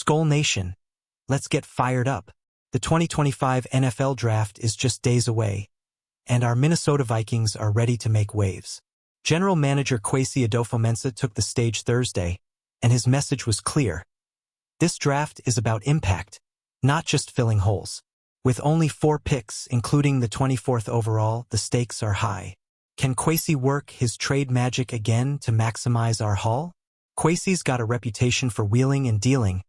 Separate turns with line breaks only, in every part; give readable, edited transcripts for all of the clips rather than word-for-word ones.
Skol Nation, let's get fired up. The 2025 NFL Draft is just days away, and our Minnesota Vikings are ready to make waves. General Manager Kwesi Adofo-Mensah took the stage Thursday, and his message was clear. This draft is about impact, not just filling holes. With only 4 picks, including the 24th overall, the stakes are high. Can Kwesi work his trade magic again to maximize our haul? Kwesi's got a reputation for wheeling and dealing,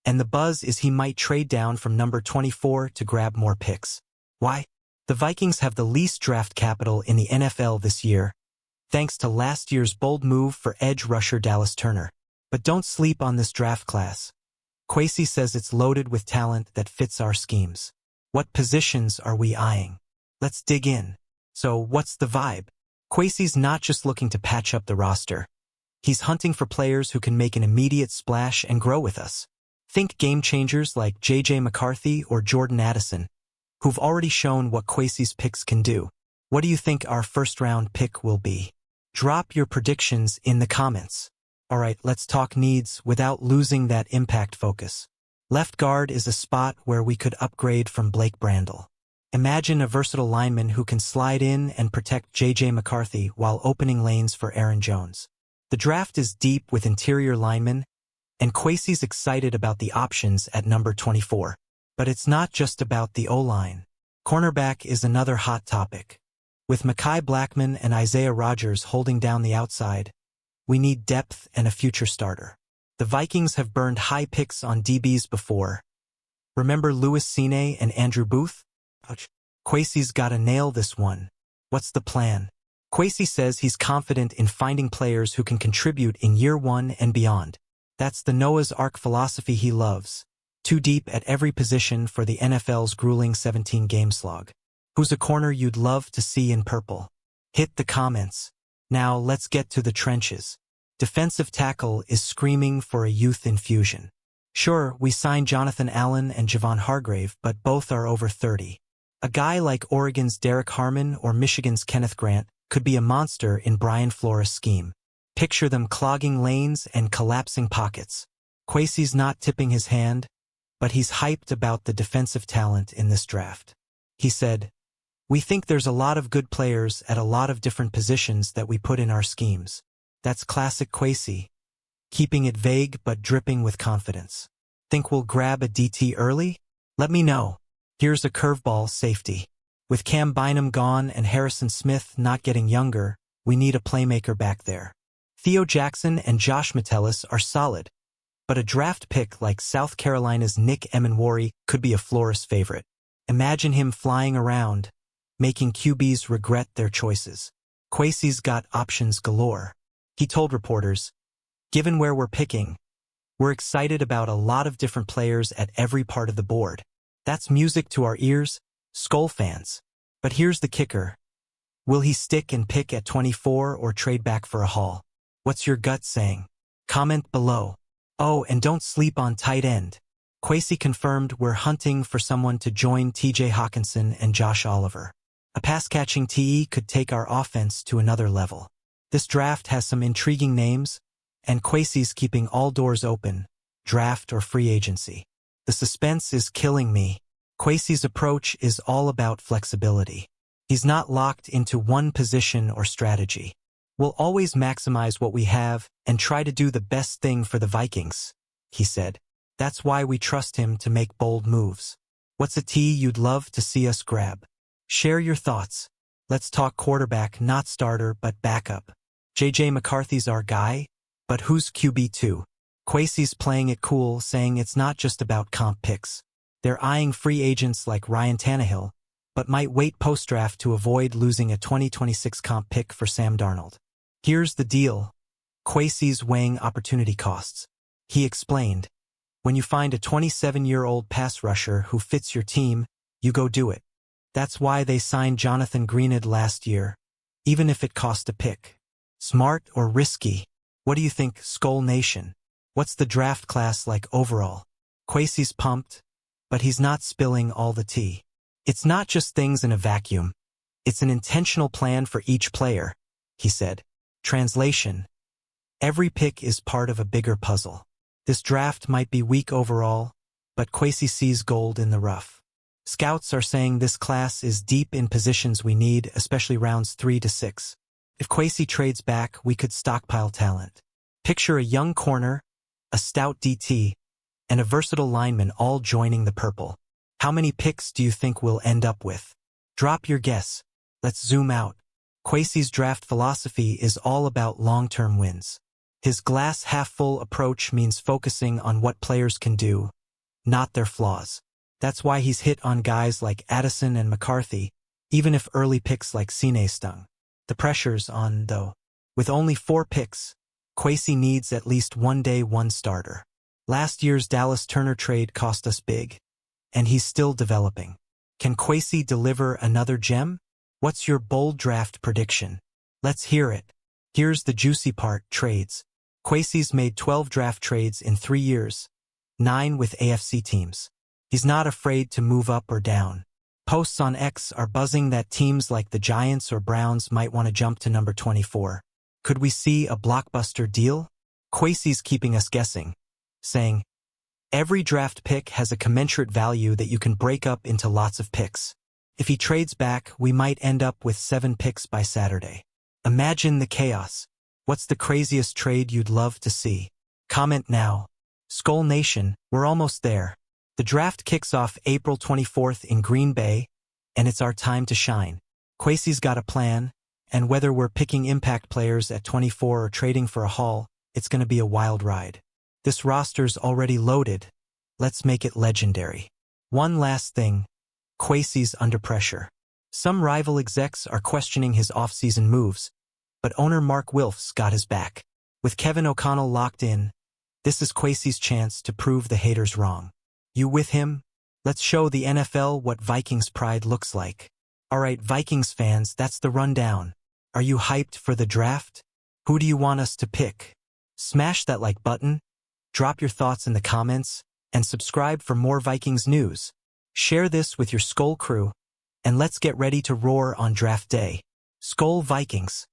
and the buzz is he might trade down from number 24 to grab more picks. Why? The Vikings have the least draft capital in the NFL this year, thanks to last year's bold move for edge rusher Dallas Turner. But don't sleep on this draft class. Kwesi says it's loaded with talent that fits our schemes. What positions are we eyeing? Let's dig in. So what's the vibe? Kwesi's not just looking to patch up the roster. He's hunting for players who can make an immediate splash and grow with us. Think game changers like J.J. McCarthy or Jordan Addison, who've already shown what Kwesi's picks can do. What do you think our first-round pick will be? Drop your predictions in the comments. Alright, let's talk needs without losing that impact focus. Left guard is a spot where we could upgrade from Blake Brandel. Imagine a versatile lineman who can slide in and protect J.J. McCarthy while opening lanes for Aaron Jones. The draft is deep with interior linemen, and Kwesi's excited about the options at number 24. But it's not just about the O-line. Cornerback is another hot topic. With Mekhi Blackmon and Isaiah Rodgers holding down the outside, we need depth and a future starter. The Vikings have burned high picks on DBs before. Remember Louis Cine and Andrew Booth? Kwesi's gotta nail this one. What's the plan? Kwesi says he's confident in finding players who can contribute in year 1 and beyond. That's the Noah's Ark philosophy he loves. Too deep at every position for the NFL's grueling 17-game slog. Who's a corner you'd love to see in purple? Hit the comments. Now let's get to the trenches. Defensive tackle is screaming for a youth infusion. Sure, we signed Jonathan Allen and Javon Hargrave, but both are over 30. A guy like Oregon's Derek Harmon or Michigan's Kenneth Grant could be a monster in Brian Flores' scheme. Picture them clogging lanes and collapsing pockets. Kwesi's not tipping his hand, but he's hyped about the defensive talent in this draft. He said, "We think there's a lot of good players at a lot of different positions that we put in our schemes." That's classic Kwesi, keeping it vague but dripping with confidence. Think we'll grab a DT early? Let me know. Here's a curveball: safety. With Cam Bynum gone and Harrison Smith not getting younger, we need a playmaker back there. Theo Jackson and Josh Metellus are solid, but a draft pick like South Carolina's Nick Emenwari could be a Flores favorite. Imagine him flying around, making QBs regret their choices. Kwesi's got options galore. He told reporters, "Given where we're picking, we're excited about a lot of different players at every part of the board." That's music to our ears, Skol fans. But here's the kicker. Will he stick and pick at 24 or trade back for a haul? What's your gut saying? Comment below. Oh, and don't sleep on tight end. Kwesi confirmed we're hunting for someone to join TJ Hawkinson and Josh Oliver. A pass-catching TE could take our offense to another level. This draft has some intriguing names, and Kwesi's keeping all doors open, draft or free agency. The suspense is killing me. Kwesi's approach is all about flexibility. He's not locked into one position or strategy. We'll always maximize what we have and try to do the best thing for the Vikings, he said. That's why we trust him to make bold moves. What's a T you'd love to see us grab? Share your thoughts. Let's talk quarterback, not starter, but backup. J.J. McCarthy's our guy, but who's QB2? Kwesi's playing it cool, saying it's not just about comp picks. They're eyeing free agents like Ryan Tannehill, but might wait post-draft to avoid losing a 2026 comp pick for Sam Darnold. Here's the deal. Kwesi's weighing opportunity costs. He explained, when you find a 27-year-old pass rusher who fits your team, you go do it. That's why they signed Jonathan Greenard last year, even if it cost a pick. Smart or risky? What do you think, Skol Nation? What's the draft class like overall? Kwesi's pumped, but he's not spilling all the tea. It's not just things in a vacuum. It's an intentional plan for each player, he said. Translation: every pick is part of a bigger puzzle. This draft might be weak overall, but Kwesi sees gold in the rough. Scouts are saying this class is deep in positions we need, especially rounds 3 to 6. If Kwesi trades back, we could stockpile talent. Picture a young corner, a stout DT, and a versatile lineman all joining the purple. How many picks do you think we'll end up with? Drop your guess. Let's zoom out. Kwesi's draft philosophy is all about long-term wins. His glass-half-full approach means focusing on what players can do, not their flaws. That's why he's hit on guys like Addison and McCarthy, even if early picks like Cine stung. The pressure's on, though. With only 4 picks, Kwesi needs at least one day one starter. Last year's Dallas Turner trade cost us big, and he's still developing. Can Kwesi deliver another gem? What's your bold draft prediction? Let's hear it. Here's the juicy part, trades. Kwesi's made 12 draft trades in 3 years, 9 with AFC teams. He's not afraid to move up or down. Posts on X are buzzing that teams like the Giants or Browns might want to jump to number 24. Could we see a blockbuster deal? Kwesi's keeping us guessing, saying, every draft pick has a commensurate value that you can break up into lots of picks. If he trades back, we might end up with 7 picks by Saturday. Imagine the chaos. What's the craziest trade you'd love to see? Comment now. Skull Nation, we're almost there. The draft kicks off April 24th in Green Bay, and it's our time to shine. Kwesi's got a plan, and whether we're picking impact players at 24 or trading for a haul, it's going to be a wild ride. This roster's already loaded. Let's make it legendary. One last thing. Kwesi's under pressure. Some rival execs are questioning his off-season moves, but owner Mark Wilf's got his back. With Kevin O'Connell locked in, this is Kwesi's chance to prove the haters wrong. You with him? Let's show the NFL what Vikings pride looks like. Alright, Vikings fans, that's the rundown. Are you hyped for the draft? Who do you want us to pick? Smash that like button, drop your thoughts in the comments, and subscribe for more Vikings news. Share this with your Skull crew, and let's get ready to roar on draft day. Skull Vikings.